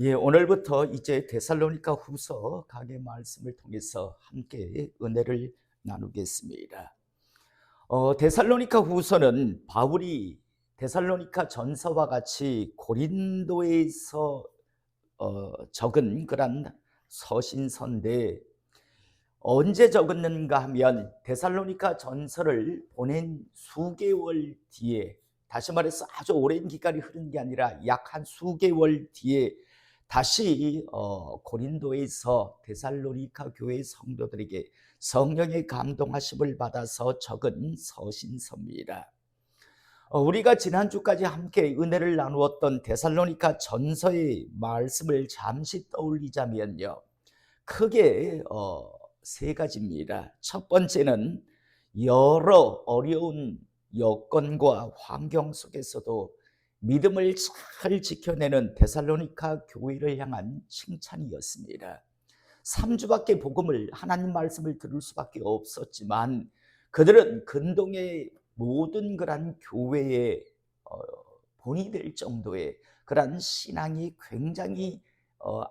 예, 오늘부터 이제 데살로니가 후서 강의 말씀을 통해서 함께 은혜를 나누겠습니다. 데살로니가 후서는 바울이 데살로니가 전서와 같이 고린도에서 적은 그런 서신서인데, 언제 적었는가 하면 데살로니가 전서를 보낸 수개월 뒤에, 다시 말해서 아주 오랜 기간이 흐른 게 아니라 약 한 수개월 뒤에 다시 고린도에서 데살로니가 교회 성도들에게 성령의 감동하심을 받아서 적은 서신서입니다. 우리가 지난주까지 함께 은혜를 나누었던 데살로니가 전서의 말씀을 잠시 떠올리자면요, 크게 세 가지입니다. 첫 번째는 여러 어려운 여건과 환경 속에서도 믿음을 잘 지켜내는 데살로니가 교회를 향한 칭찬이었습니다. 3주밖에 복음을, 하나님 말씀을 들을 수밖에 없었지만 그들은 근동의 모든 그런 교회의 본이 될 정도의 그런 신앙이 굉장히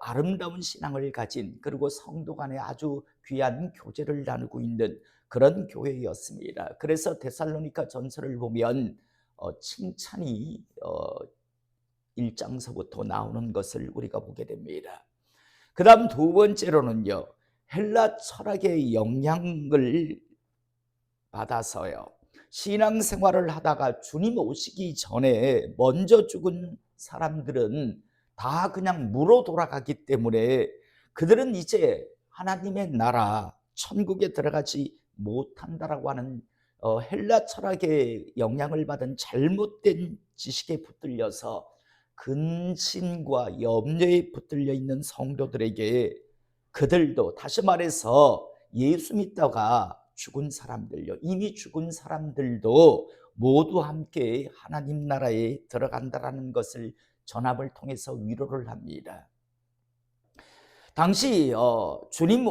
아름다운 신앙을 가진, 그리고 성도 간에 아주 귀한 교제를 나누고 있는 그런 교회였습니다. 그래서 데살로니가 전서를 보면 칭찬이 1장서부터 나오는 것을 우리가 보게 됩니다. 그 다음 두 번째로는요, 헬라 철학의 영향을 받아서요, 신앙생활을 하다가 주님 오시기 전에 먼저 죽은 사람들은 다 그냥 무로 돌아가기 때문에 그들은 이제 하나님의 나라 천국에 들어가지 못한다라고 하는 헬라 철학의 영향을 받은 잘못된 지식에 붙들려서 근심과 염려에 붙들려 있는 성도들에게, 그들도 다시 말해서 예수 믿다가 죽은 사람들요, 이미 죽은 사람들도 모두 함께 하나님 나라에 들어간다라는 것을 전합을 통해서 위로를 합니다. 당시 주님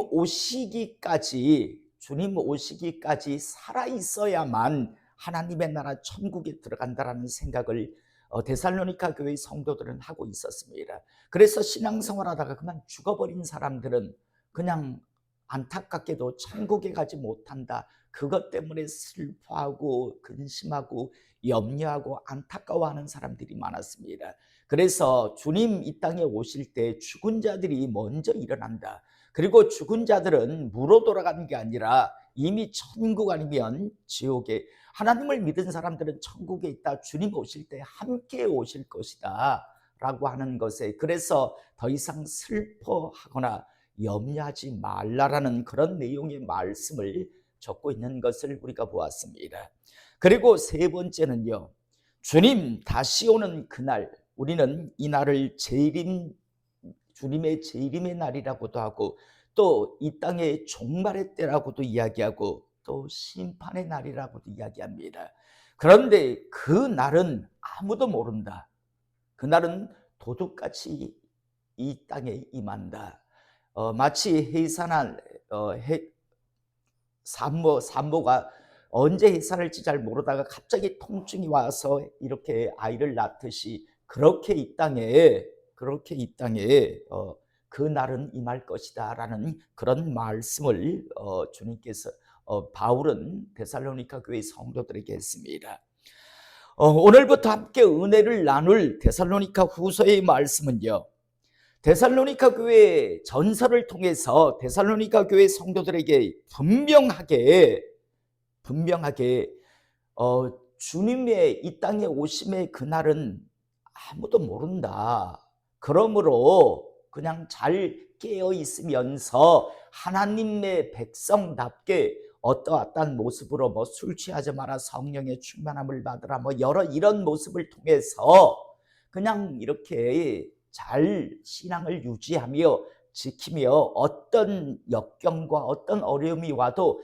오시기까지 살아 있어야만 하나님의 나라 천국에 들어간다라는 생각을 데살로니가 교회 성도들은 하고 있었습니다. 그래서 신앙생활하다가 그만 죽어버린 사람들은 그냥 안타깝게도 천국에 가지 못한다, 그것 때문에 슬퍼하고 근심하고 염려하고 안타까워하는 사람들이 많았습니다. 그래서 주님 이 땅에 오실 때 죽은 자들이 먼저 일어난다, 그리고 죽은 자들은 무로 돌아가는 게 아니라 이미 천국 아니면 지옥에, 하나님을 믿은 사람들은 천국에 있다, 주님 오실 때 함께 오실 것이다 라고 하는 것에, 그래서 더 이상 슬퍼하거나 염려하지 말라라는 그런 내용의 말씀을 적고 있는 것을 우리가 보았습니다. 그리고 세 번째는요, 주님 다시 오는 그날, 우리는 이 날을 주님의 재림의 날이라고도 하고, 또 이 땅의 종말의 때라고도 이야기하고, 또 심판의 날이라고도 이야기합니다. 그런데 그 날은 아무도 모른다. 그날은 도둑같이 이 땅에 임한다. 마치 해산할 산모가 언제 해산할지 잘 모르다가 갑자기 통증이 와서 이렇게 아이를 낳듯이, 그렇게 이 땅에 그 날은 임할 것이다라는 그런 말씀을 주님께서 바울은 데살로니가 교회 성도들에게 했습니다. 오늘부터 함께 은혜를 나눌 데살로니가 후서의 말씀은요, 데살로니가 교회 전서를 통해서 데살로니가 교회 성도들에게 분명하게 주님의 이 땅에 오심의 그날은 아무도 모른다. 그러므로 그냥 잘 깨어 있으면서 하나님의 백성답게 어떠한 모습으로 술 취하지 마라, 성령의 충만함을 받으라, 여러 이런 모습을 통해서 그냥 이렇게 잘 신앙을 유지하며 지키며, 어떤 역경과 어떤 어려움이 와도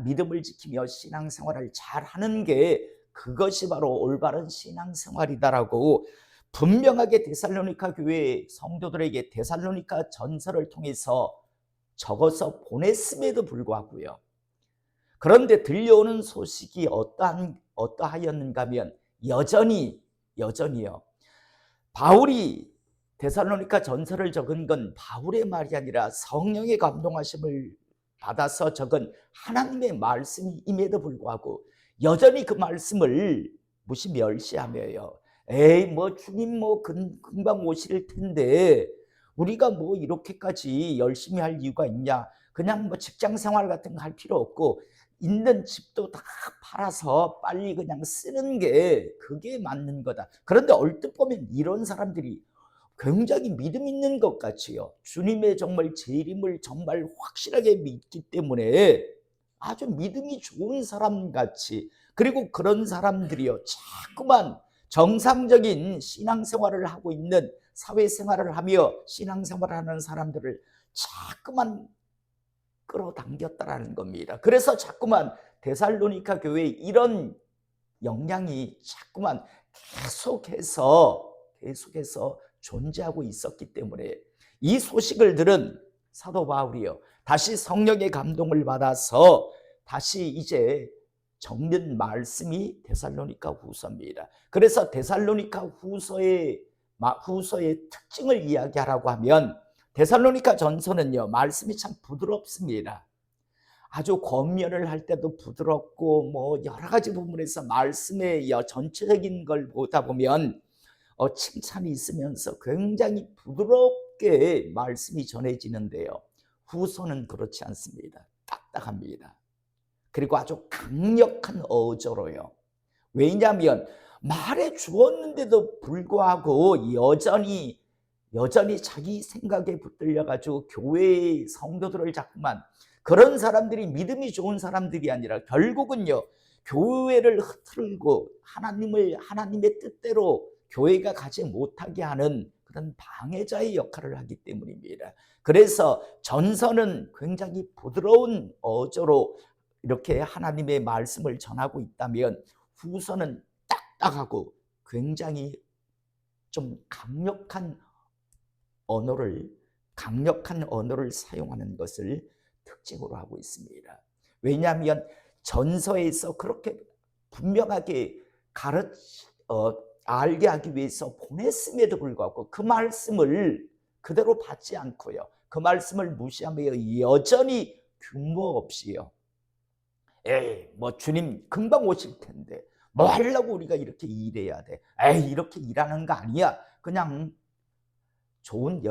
믿음을 지키며 신앙생활을 잘 하는 게, 그것이 바로 올바른 신앙생활이다라고 분명하게 데살로니가 교회 성도들에게 데살로니가 전서를 통해서 적어서 보냈음에도 불구하고요, 그런데 들려오는 소식이 어떠하였는가 하면 여전히요, 바울이 데살로니가 전서를 적은 건 바울의 말이 아니라 성령의 감동하심을 받아서 적은 하나님의 말씀임에도 불구하고 여전히 그 말씀을 무시 멸시하며요. 에이 뭐 주님 뭐 금방 오실 텐데 우리가 뭐 이렇게까지 열심히 할 이유가 있냐. 그냥 뭐 직장 생활 같은 거 할 필요 없고 있는 집도 다 팔아서 빨리 그냥 쓰는 게 그게 맞는 거다. 그런데 얼뜻 보면 이런 사람들이 굉장히 믿음 있는 것 같이요. 주님의 정말 재림을 정말 확실하게 믿기 때문에 아주 믿음이 좋은 사람 같이, 그리고 그런 사람들이요 자꾸만 정상적인 신앙생활을 하고 있는, 사회생활을 하며 신앙생활을 하는 사람들을 자꾸만 끌어당겼다라는 겁니다. 그래서 자꾸만 데살로니가 교회에 이런 영향이 자꾸만 계속해서 존재하고 있었기 때문에 이 소식을 들은 사도 바울이요 다시 성령의 감동을 받아서 다시 이제 적는 말씀이 데살로니가 후서입니다. 그래서 데살로니가 후서의 특징을 이야기하라고 하면 데살로니가 전서는요 말씀이 참 부드럽습니다. 아주 권면을 할 때도 부드럽고 뭐 여러 가지 부분에서 말씀의 전체적인 걸 보다 보면 칭찬이 있으면서 굉장히 부드럽게 말씀이 전해지는데요. 후서는 그렇지 않습니다. 딱딱합니다. 그리고 아주 강력한 어조로요. 왜냐하면 말해 주었는데도 불구하고 여전히 자기 생각에 붙들려 가지고 교회의 성도들을 자꾸만, 그런 사람들이 믿음이 좋은 사람들이 아니라 결국은요 교회를 흐트르고 하나님의 뜻대로 교회가 가지 못하게 하는 그런 방해자의 역할을 하기 때문입니다. 그래서 전서는 굉장히 부드러운 어조로 이렇게 하나님의 말씀을 전하고 있다면 후서는 딱딱하고 굉장히 좀 강력한 언어를 사용하는 것을 특징으로 하고 있습니다. 왜냐하면 전서에서 그렇게 분명하게 알게 하기 위해서 보냈음에도 불구하고 그 말씀을 그대로 받지 않고요, 그 말씀을 무시하며 여전히 규모 없이요, 에이 뭐 주님 금방 오실 텐데 뭐 하려고 우리가 이렇게 일해야 돼, 에이 이렇게 일하는 거 아니야, 그냥 좋은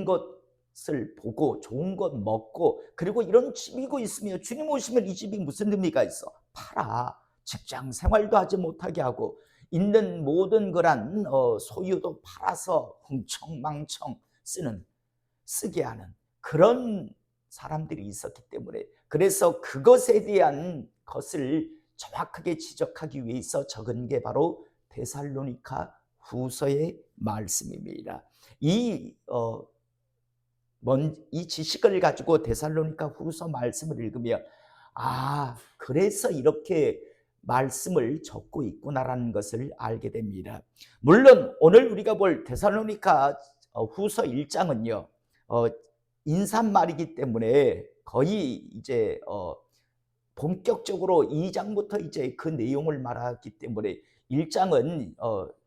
것을 보고 좋은 것 먹고, 그리고 이런 집이고 있으면 주님 오시면 이 집이 무슨 의미가 있어? 팔아. 직장 생활도 하지 못하게 하고 있는 모든 그런 소유도 팔아서 흥청망청 쓰게 하는 그런 사람들이 있었기 때문에, 그래서 그것에 대한 것을 정확하게 지적하기 위해서 적은 게 바로 데살로니가 후서의 말씀입니다. 이 지식을 가지고 데살로니가 후서 말씀을 읽으면 그래서 이렇게 말씀을 적고 있구나라는 것을 알게 됩니다. 물론 오늘 우리가 볼 데살로니가 후서 1장은요 인사말이기 때문에 거의 이제 본격적으로 2장부터 이제 그 내용을 말하기 때문에 1장은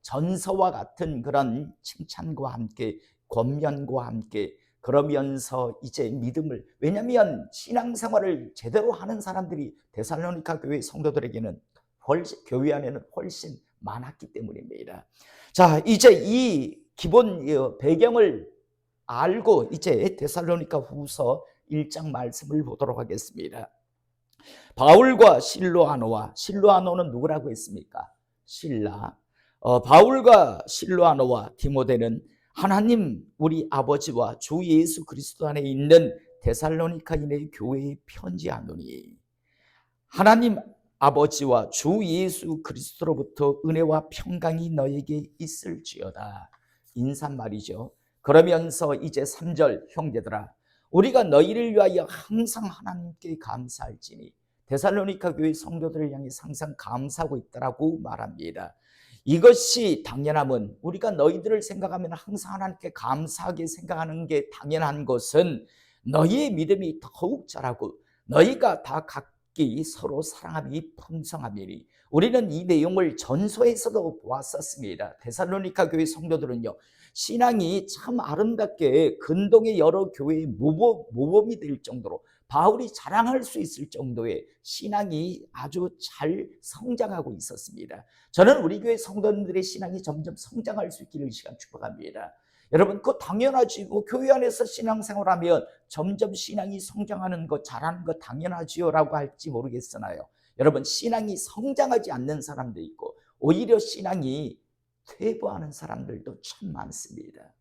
전서와 같은 그런 칭찬과 함께 권면과 함께, 그러면서 이제 믿음을, 왜냐하면 신앙생활을 제대로 하는 사람들이 데살로니가 교회 성도들에게는 교회 안에는 훨씬 많았기 때문입니다. 자, 이제 이 기본 배경을 알고 이제 데살로니가 후서 1장 말씀을 보도록 하겠습니다. 바울과 실로아노는 누구라고 했습니까? 신라. 바울과 실로아노와 디모데는 하나님 우리 아버지와 주 예수 그리스도 안에 있는 데살로니가인의 교회에 편지하노니, 하나님 아버지와 주 예수 그리스도로부터 은혜와 평강이 너에게 있을지어다. 인사말이죠. 그러면서 이제 3절, 형제들아 우리가 너희를 위하여 항상 하나님께 감사할지니, 데살로니가 교회 성도들을 향해 항상 감사하고 있다라고 말합니다. 이것이 당연함은, 우리가 너희들을 생각하면 항상 하나님께 감사하게 생각하는 게 당연한 것은 너희의 믿음이 더욱 자라고 너희가 다 각기 서로 사랑함이 풍성함이니, 우리는 이 내용을 전서에서도 보았었습니다. 데살로니가 교회 성도들은요 신앙이 참 아름답게 근동의 여러 교회의 모범이 될 정도로 바울이 자랑할 수 있을 정도의 신앙이 아주 잘 성장하고 있었습니다. 저는 우리 교회 성도들의 신앙이 점점 성장할 수 있기를 이 시간 축복합니다. 여러분, 그거 당연하지. 교회 안에서 신앙생활하면 점점 신앙이 성장하는 거, 잘하는 거 당연하지요 라고 할지 모르겠으나요, 여러분, 신앙이 성장하지 않는 사람도 있고 오히려 신앙이 퇴보하는 사람들도 참 많습니다.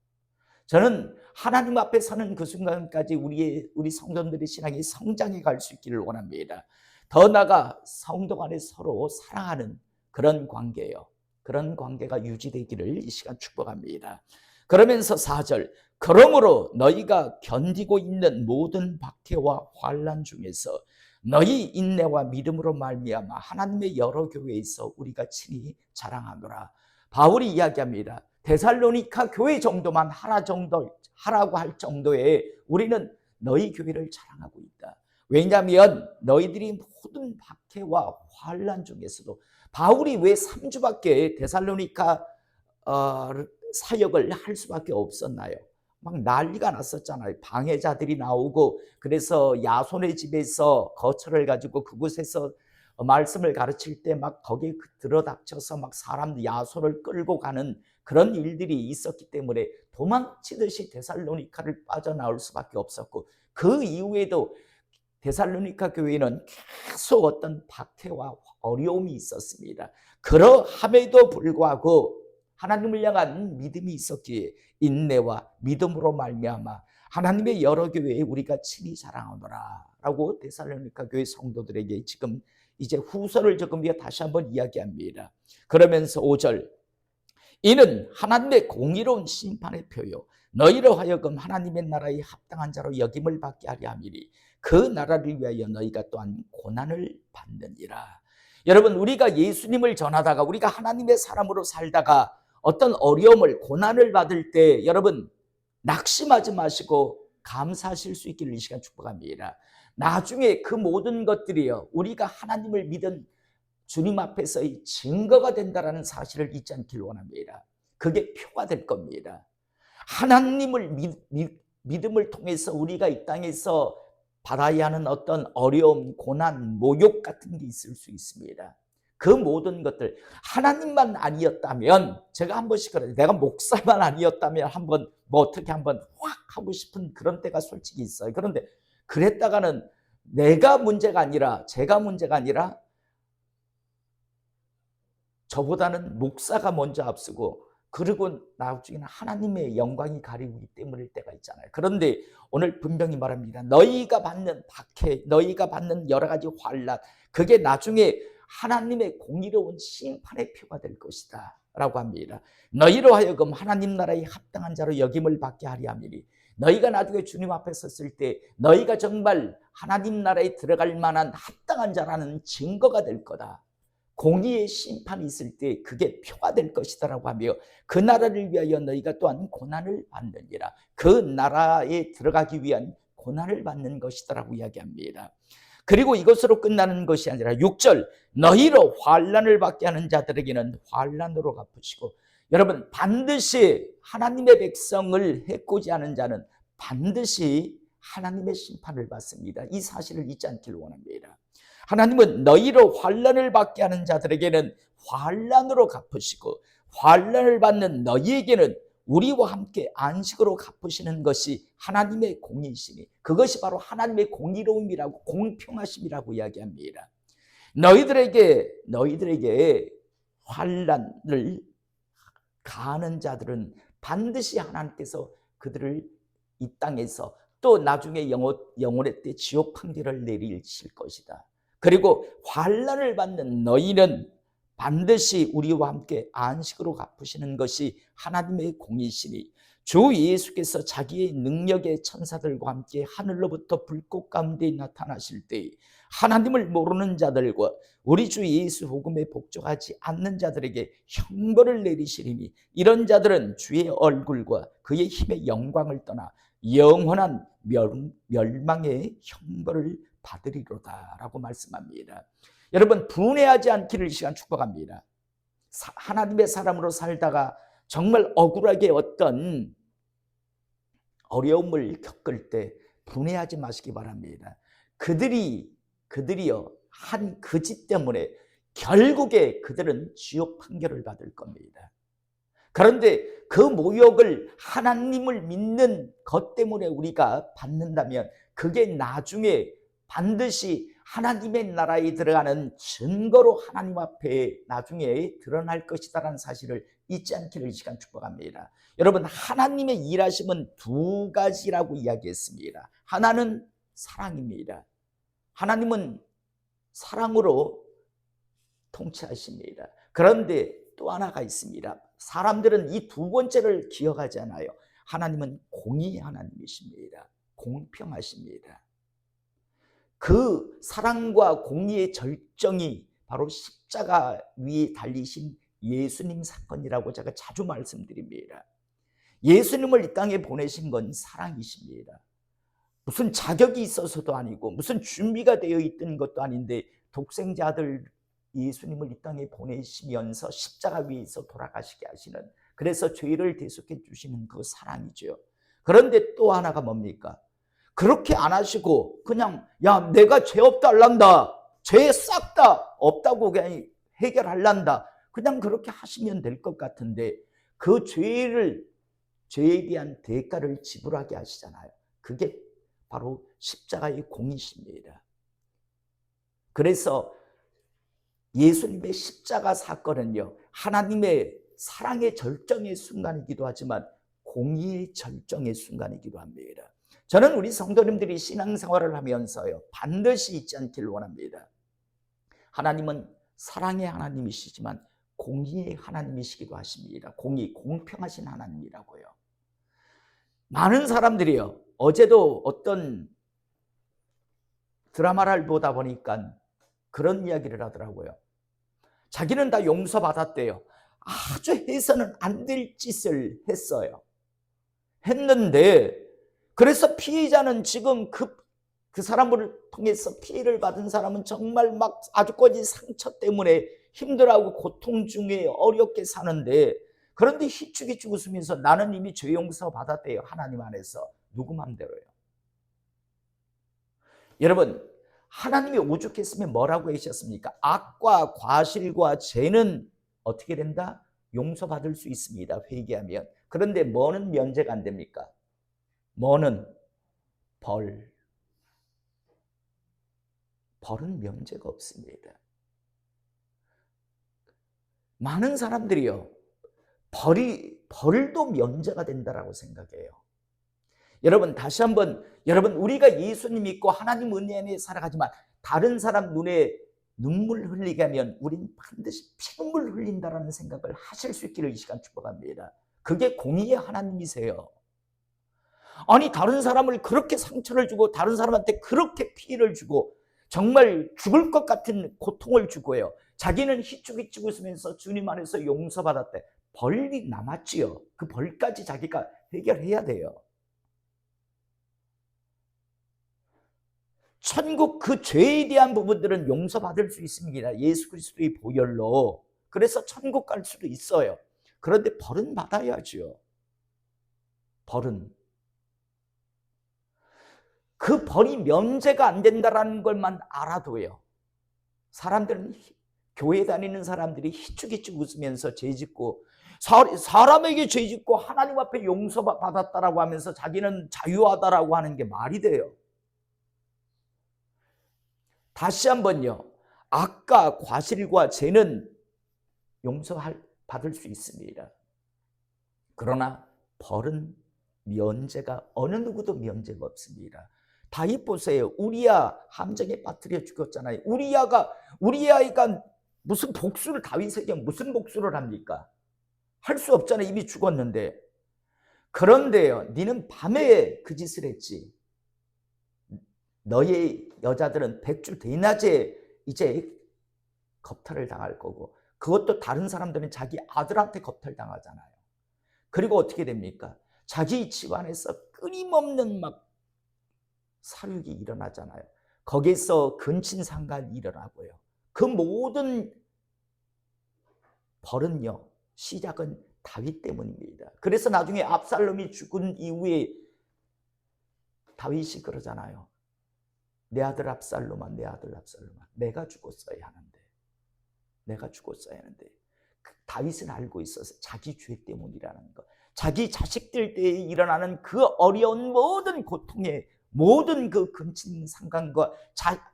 저는 하나님 앞에 서는 그 순간까지 우리 성도들의 신앙이 성장해 갈 수 있기를 원합니다. 더 나아가 성도 간에 서로 사랑하는 그런 관계예요. 그런 관계가 유지되기를 이 시간 축복합니다. 그러면서 4절, 그러므로 너희가 견디고 있는 모든 박해와 환난 중에서 너희 인내와 믿음으로 말미암아 하나님의 여러 교회에서 우리가 친히 자랑하노라. 바울이 이야기합니다. 데살로니가 교회 정도만 하라고 할 정도의 우리는 너희 교회를 자랑하고 있다. 왜냐하면 너희들이 모든 박해와 환난 중에서도, 바울이 왜 3주밖에 데살로니가 사역을 할 수밖에 없었나요? 막 난리가 났었잖아요. 방해자들이 나오고, 그래서 야손의 집에서 거처를 가지고 그곳에서 말씀을 가르칠 때 막 거기에 들어닥쳐서 막 사람들 야손을 끌고 가는 그런 일들이 있었기 때문에 도망치듯이 데살로니카를 빠져나올 수밖에 없었고, 그 이후에도 데살로니가 교회는 계속 어떤 박해와 어려움이 있었습니다. 그러함에도 불구하고 하나님을 향한 믿음이 있었기에 인내와 믿음으로 말미암아 하나님의 여러 교회에 우리가 친히 자랑하노라 라고 데살로니가 교회 성도들에게 지금 이제 후서를 적으며 다시 한번 이야기합니다. 그러면서 5절, 이는 하나님의 공의로운 심판의 표요 너희로 하여금 하나님의 나라에 합당한 자로 여김을 받게 하려 함이니 그 나라를 위하여 너희가 또한 고난을 받느니라. 여러분, 우리가 예수님을 전하다가 우리가 하나님의 사람으로 살다가 어떤 어려움을 고난을 받을 때 여러분 낙심하지 마시고 감사하실 수 있기를 이 시간 축복합니다. 나중에 그 모든 것들이요 우리가 하나님을 믿은 주님 앞에서의 증거가 된다는 사실을 잊지 않기를 원합니다. 그게 표가 될 겁니다. 하나님을 믿음을 통해서 우리가 이 땅에서 받아야 하는 어떤 어려움, 고난, 모욕 같은 게 있을 수 있습니다. 그 모든 것들 하나님만 아니었다면, 제가 한 번씩 그래요. 내가 목사만 아니었다면 한번 어떻게 한번 확 하고 싶은 그런 때가 솔직히 있어요. 그런데 그랬다가는 내가 문제가 아니라, 제가 문제가 아니라 저보다는 목사가 먼저 앞서고, 그리고 나중에는 하나님의 영광이 가리우기 때문일 때가 있잖아요. 그런데 오늘 분명히 말합니다. 너희가 받는 박해, 너희가 받는 여러 가지 환난, 그게 나중에 하나님의 공의로운 심판의 표가 될 것이다 라고 합니다. 너희로 하여금 하나님 나라에 합당한 자로 여김을 받게 하려 함이니, 너희가 나중에 주님 앞에 섰을 때 너희가 정말 하나님 나라에 들어갈 만한 합당한 자라는 증거가 될 거다. 공의의 심판이 있을 때 그게 표가 될 것이다 라고 하며, 그 나라를 위하여 너희가 또한 고난을 받느니라. 그 나라에 들어가기 위한 고난을 받는 것이다 라고 이야기합니다. 그리고 이것으로 끝나는 것이 아니라 6절, 너희로 환난을 받게 하는 자들에게는 환난으로 갚으시고. 여러분, 반드시 하나님의 백성을 해코지 하는 자는 반드시 하나님의 심판을 받습니다. 이 사실을 잊지 않기를 원합니다. 하나님은 너희로 환난을 받게 하는 자들에게는 환난으로 갚으시고, 환난을 받는 너희에게는 우리와 함께 안식으로 갚으시는 것이 하나님의 공의시니, 그것이 바로 하나님의 공의로움이라고, 공평하심이라고 이야기합니다. 너희들에게 환난을 가하는 자들은 반드시 하나님께서 그들을 이 땅에서 또 나중에 영혼의 때 지옥 판결을 내리실 것이다. 그리고 환난을 받는 너희는 반드시 우리와 함께 안식으로 갚으시는 것이 하나님의 공의시니, 주 예수께서 자기의 능력의 천사들과 함께 하늘로부터 불꽃 가운데 나타나실 때 하나님을 모르는 자들과 우리 주 예수 복음에 복종하지 않는 자들에게 형벌을 내리시리니, 이런 자들은 주의 얼굴과 그의 힘의 영광을 떠나 영원한 멸망의 형벌을 받으리로다 라고 말씀합니다. 여러분, 분해하지 않기를 이 시간 축복합니다. 하나님의 사람으로 살다가 정말 억울하게 어떤 어려움을 겪을 때 분해하지 마시기 바랍니다. 그들이요 한 그 짓 때문에 결국에 그들은 지옥 판결을 받을 겁니다. 그런데 그 모욕을 하나님을 믿는 것 때문에 우리가 받는다면 그게 나중에 반드시 하나님의 나라에 들어가는 증거로 하나님 앞에 나중에 드러날 것이다라는 사실을 잊지 않기를 이 시간 축복합니다. 여러분, 하나님의 일하심은 두 가지라고 이야기했습니다. 하나는 사랑입니다. 하나님은 사랑으로 통치하십니다. 그런데 또 하나가 있습니다. 사람들은 이 두 번째를 기억하지 않아요. 하나님은 공의의 하나님이십니다. 공평하십니다. 그 사랑과 공의의 절정이 바로 십자가 위에 달리신 예수님 사건이라고 제가 자주 말씀드립니다. 예수님을 이 땅에 보내신 건 사랑이십니다. 무슨 자격이 있어서도 아니고 무슨 준비가 되어 있던 것도 아닌데 독생자 아들 예수님을 이 땅에 보내시면서 십자가 위에서 돌아가시게 하시는, 그래서 죄를 대속해 주시는 그 사랑이죠. 그런데 또 하나가 뭡니까? 그렇게 안 하시고 그냥 야 내가 죄 없다 할란다, 죄 싹 다 없다고 그냥 해결할란다, 그냥 그렇게 하시면 될 것 같은데 그 죄에 대한 대가를 지불하게 하시잖아요. 그게 바로 십자가의 공이십니다. 그래서 예수님의 십자가 사건은요, 하나님의 사랑의 절정의 순간이기도 하지만 공의의 절정의 순간이기도 합니다. 저는 우리 성도님들이 신앙생활을 하면서요 반드시 잊지 않기를 원합니다. 하나님은 사랑의 하나님이시지만 공의의 하나님이시기도 하십니다. 공의, 공평하신 하나님이라고요. 많은 사람들이요, 어제도 어떤 드라마를 보다 보니까 그런 이야기를 하더라고요. 자기는 다 용서받았대요. 아주 해서는 안 될 짓을 했는데 그래서 피해자는 지금 그 사람을 통해서 피해를 받은 사람은 정말 막 아주 거지 상처 때문에 힘들어하고 고통 중에 어렵게 사는데, 그런데 희죽희죽 웃으면서 나는 이미 죄 용서 받았대요. 하나님 안에서. 누구 맘대로요? 여러분, 하나님이 오죽했으면 뭐라고 하셨습니까? 악과 과실과 죄는 어떻게 된다? 용서받을 수 있습니다. 회개하면. 그런데 뭐는 면제가 안 됩니까? 뭐는? 벌은 면제가 없습니다. 많은 사람들이요, 벌도 면제가 된다라고 생각해요. 여러분, 다시 한번, 여러분, 우리가 예수님 믿고 하나님 은혜 안에 살아가지만 다른 사람 눈에 눈물 흘리게 하면 우린 반드시 피눈물 흘린다라는 생각을 하실 수 있기를 이 시간 축복합니다. 그게 공의의 하나님이세요. 아니, 다른 사람을 그렇게 상처를 주고 다른 사람한테 그렇게 피해를 주고 정말 죽을 것 같은 고통을 주고요, 자기는 희죽희죽 웃으면서 주님 안에서 용서받았대. 벌이 남았지요. 그 벌까지 자기가 해결해야 돼요. 천국 그 죄에 대한 부분들은 용서받을 수 있습니다. 예수 그리스도의 보혈로. 그래서 천국 갈 수도 있어요. 그런데 벌은 받아야죠. 벌은. 그 벌이 면제가 안 된다는 것만 알아도요, 사람들은, 교회 다니는 사람들이 희죽희죽 웃으면서 죄짓고 사람에게 죄짓고 하나님 앞에 용서받았다라고 하면서 자기는 자유하다라고 하는 게 말이 돼요? 다시 한번요, 악과 과실과 죄는 용서받을 수 있습니다. 그러나 벌은 면제가, 어느 누구도 면제가 없습니다. 다윗 보세요. 우리야 함정에 빠뜨려 죽였잖아요. 우리아이가 무슨 복수를, 다윗에게 무슨 복수를 합니까? 할 수 없잖아요. 이미 죽었는데. 그런데요, 니는 밤에 그 짓을 했지. 너의 여자들은 백주 대낮에 이제 겁탈을 당할 거고, 그것도 다른 사람들은 자기 아들한테 겁탈 당하잖아요. 그리고 어떻게 됩니까? 자기 집안에서 끊임없는 막 사륙이 일어나잖아요. 거기서 근친상간이 일어나고요. 그 모든 벌은요, 시작은 다윗 때문입니다. 그래서 나중에 압살롬이 죽은 이후에 다윗이 그러잖아요. 내 아들 압살롬아, 내 아들 압살롬아, 내가 죽었어야 하는데, 내가 죽었어야 하는데. 다윗은 알고 있어서 자기 죄 때문이라는 것, 자기 자식들 때에 일어나는 그 어려운 모든 고통에, 모든 그 근친 상간과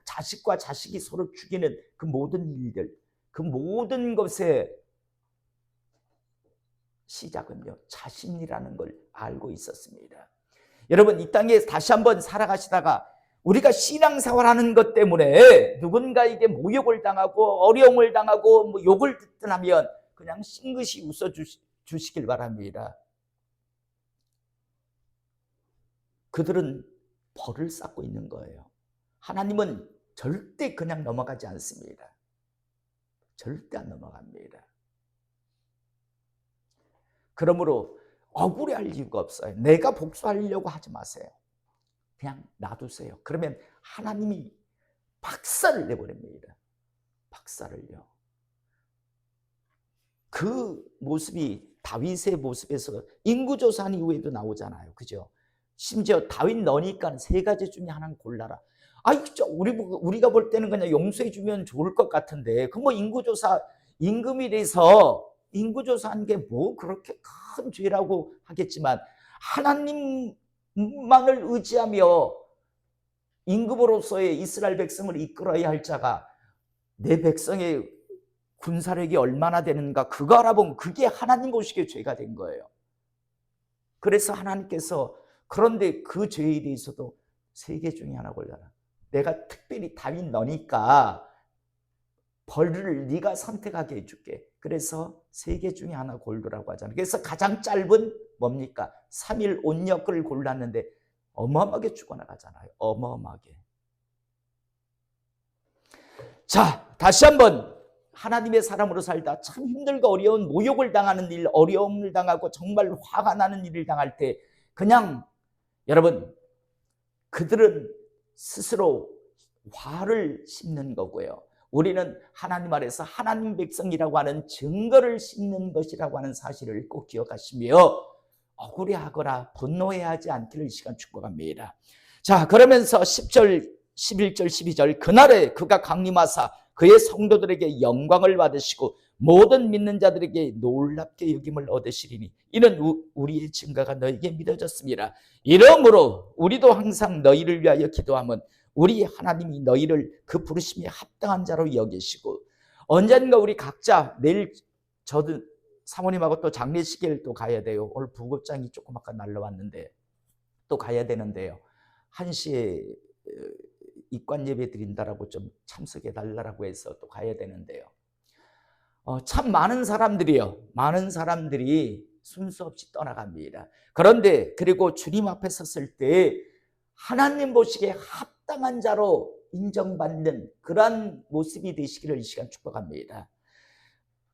자식과 자식이 서로 죽이는 그 모든 일들, 그 모든 것의 시작은요, 자신이라는 걸 알고 있었습니다. 여러분, 이 땅에 다시 한번 살아가시다가 우리가 신앙생활하는 것 때문에 누군가에게 모욕을 당하고 어려움을 당하고 뭐 욕을 듣든 하면 그냥 싱긋이 웃어주시길 바랍니다. 그들은 벌을 쌓고 있는 거예요. 하나님은 절대 그냥 넘어가지 않습니다. 절대 안 넘어갑니다. 그러므로 억울해할 이유가 없어요. 내가 복수하려고 하지 마세요. 그냥 놔두세요. 그러면 하나님이 박살을 내버립니다. 박살을요. 그 모습이 다윗의 모습에서 인구조사한 이후에도 나오잖아요. 그죠? 심지어 다윗 너니까 세 가지 중에 하나는 골라라. 우리가 볼 때는 그냥 용서해 주면 좋을 것 같은데, 그 뭐 임금이라서 인구조사한 게 뭐 그렇게 큰 죄라고 하겠지만, 하나님만을 의지하며 임금으로서의 이스라엘 백성을 이끌어야 할 자가 내 백성의 군사력이 얼마나 되는가, 그거 알아보면 그게 하나님 보시기에 죄가 된 거예요. 그래서 하나님께서, 그런데 그 죄에 대해서도 세 개 중에 하나 골라라. 내가 특별히 다윗 너니까 벌을 네가 선택하게 해줄게. 그래서 세 개 중에 하나 고르라고 하잖아요. 그래서 가장 짧은 뭡니까? 3일 온역을 골랐는데 어마어마하게 죽어나가잖아요. 어마어마하게. 자, 다시 한번 하나님의 사람으로 살다 참 힘들고 어려운 모욕을 당하는 일, 어려움을 당하고 정말 화가 나는 일을 당할 때 그냥 여러분, 그들은 스스로 화를 심는 거고요. 우리는 하나님 아래서 하나님 백성이라고 하는 증거를 심는 것이라고 하는 사실을 꼭 기억하시며 억울해하거나 분노해하지 않기를 이 시간 축복합니다. 자, 그러면서 10절, 11절, 12절 그날에 그가 강림하사 그의 성도들에게 영광을 받으시고 모든 믿는 자들에게 놀랍게 여김을 얻으시리니 이는 우리의 증거가 너에게 믿어졌습니다. 이러므로 우리도 항상 너희를 위하여 기도하면 우리 하나님이 너희를 그 부르심에 합당한 자로 여기시고, 언젠가 우리 각자 내일 저도 사모님하고 또 장례식을 또 가야 돼요. 오늘 부급장이 조금 아까 날라왔는데 또 가야 되는데요. 1시에 입관 예배 드린다라고 좀 참석해 달라고 해서 또 가야 되는데요. 참 많은 사람들이 순서 없이 떠나갑니다. 그런데 그리고 주님 앞에 섰을 때 하나님 보시기에 합당한 자로 인정받는 그러한 모습이 되시기를 이 시간 축복합니다.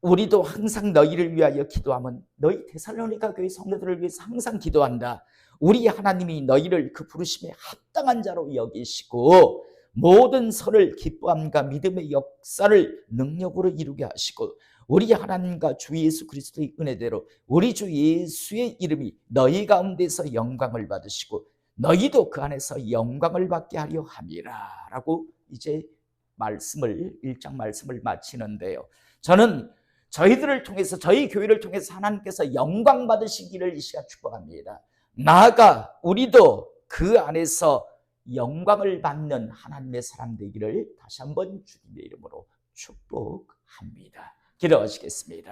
우리도 항상 너희를 위하여 기도하면 너희 데살로니가 교회 성도들을 위해서 항상 기도한다. 우리 하나님이 너희를 그 부르심에 합당한 자로 여기시고 모든 선을 기뻐함과 믿음의 역사를 능력으로 이루게 하시고 우리 하나님과 주 예수 그리스도의 은혜대로 우리 주 예수의 이름이 너희 가운데서 영광을 받으시고 너희도 그 안에서 영광을 받게 하려 함이라 라고 이제 1장 말씀을 마치는데요. 저는 저희들을 통해서 저희 교회를 통해서 하나님께서 영광 받으시기를 이 시간 축복합니다. 나아가 우리도 그 안에서 영광을 받는 하나님의 사람 되기를 다시 한번 주님의 이름으로 축복합니다. 기도하시겠습니다.